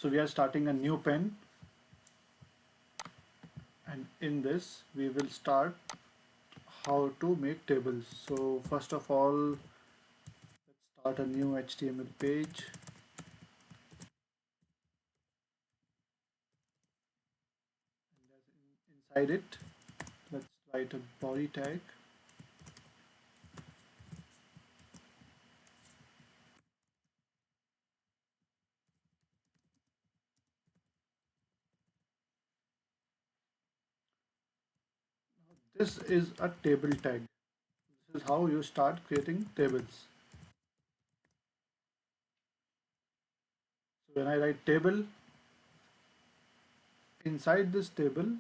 So we are starting a new pen, and in this we will start how to make tables. So first of all, let's start a new HTML page. Inside it, let's write a body tag. This is a table tag. This is how you start creating tables. So when I write table, inside this table,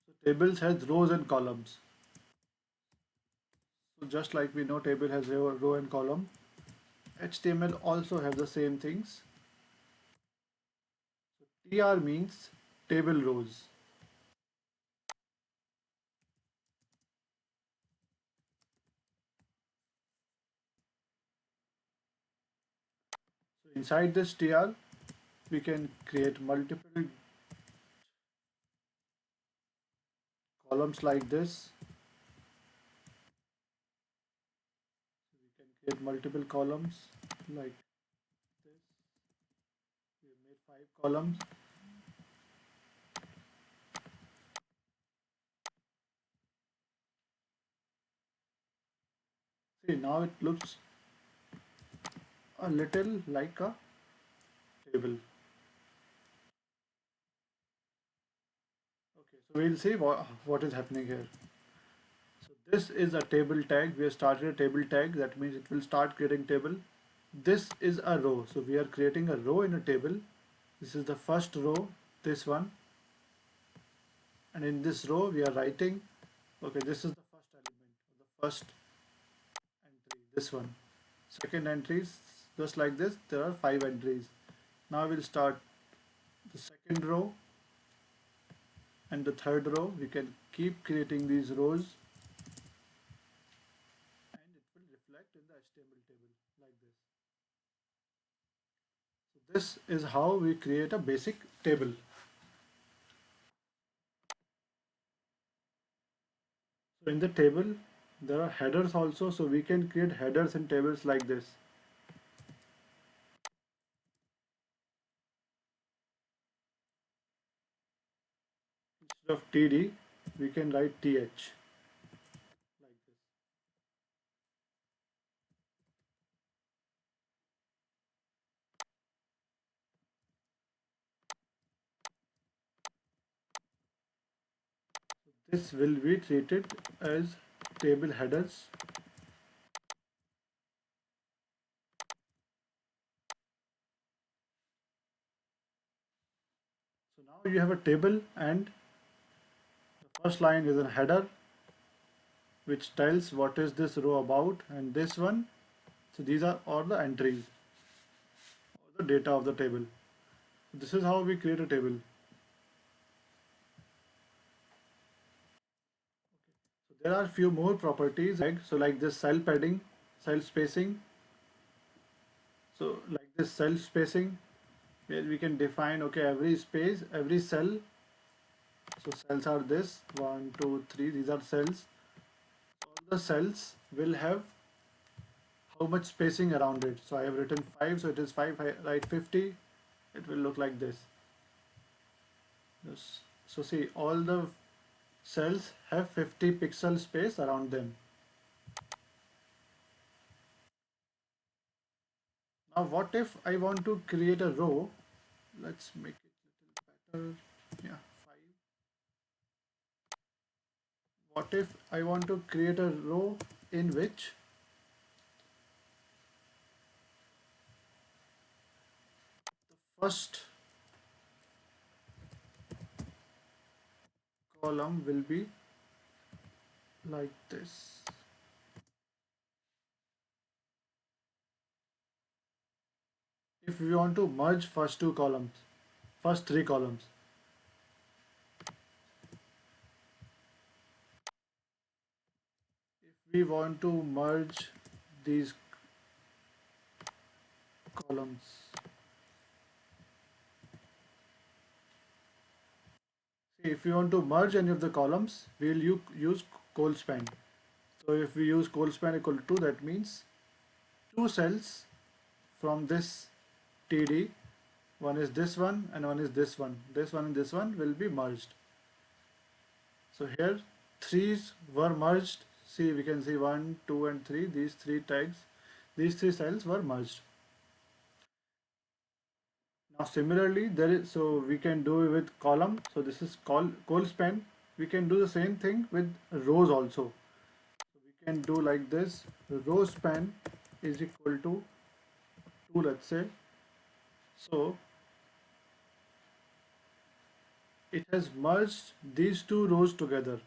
so tables has rows and columns. So just like we know table has row and column, HTML also have the same things. TR means table rows. So inside this TR, we can create multiple columns like this. We can create multiple columns like this. We have made 5 columns. See, now it looks a little like a table. Okay, so we'll see what is happening here. So this is a table tag. We have started a table tag. That means it will start creating table. This is a row. So we are creating a row in a table. This is the first row, this one. And in this row, we are writing, okay, this is the first element, the first entry, this one. Second entries, just like this, there are 5 entries. Now we'll start the second row and the third row. We can keep creating these rows and it will reflect in the HTML table like this. So this is how we create a basic table. So in the table, there are headers also, so we can create headers in tables like this. Instead of TD, we can write TH like this. This will be treated as table headers. So now you have a table and the first line is a header which tells what is this row about, and this one, so these are all the entries or the data of the table. This is how we create a table. So there are few more properties, so like this cell padding, cell spacing. So like this cell spacing, where we can define, okay, every space, every cell. So cells are this 1, 2, 3. These are cells. All the cells will have how much spacing around it. So I have written 5, so it is 5. I write 50. It will look like this. Yes. So see, all the cells have 50 pixel space around them. Now what if I want to create a row? Let's make it a little better. Yeah, 5. What if I want to create a row in which first column will be like this. If we want to merge first 2 columns, first 3 columns, if we want to merge these columns, If you want to merge any of the columns, we'll use col span. So if we use col span equal to 2, that means two cells from this TD, one is this one and one is this one. This one and this one will be merged. So here threes were merged. See, we can see 1, 2 and 3. These three tags, these three cells were merged. Now similarly, so we can do it with column. So this is col span. We can do the same thing with rows also. So we can do like this. Row span is equal to 2, let's say. So it has merged these two rows together.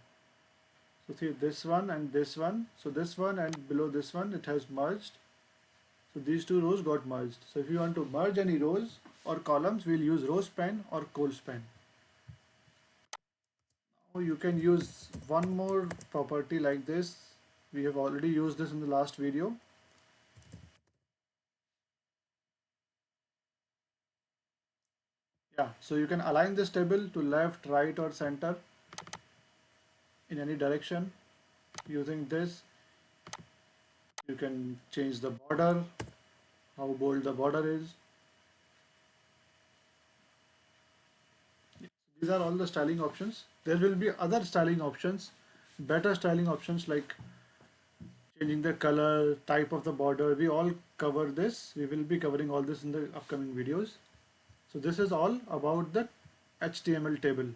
So see this one and this one. So this one and below this one, it has merged. So these two rows got merged. So if you want to merge any rows or columns, we'll use row span or col span. Now you can use one more property like this. We have already used this in the last video. Yeah, so you can align this table to left, right or center in any direction using this. You can change the border, how bold the border is. These are all the styling options. There will be other styling options, better styling options like changing the color, type of the border. We all cover this. We will be covering all this in the upcoming videos. So this is all about the HTML table.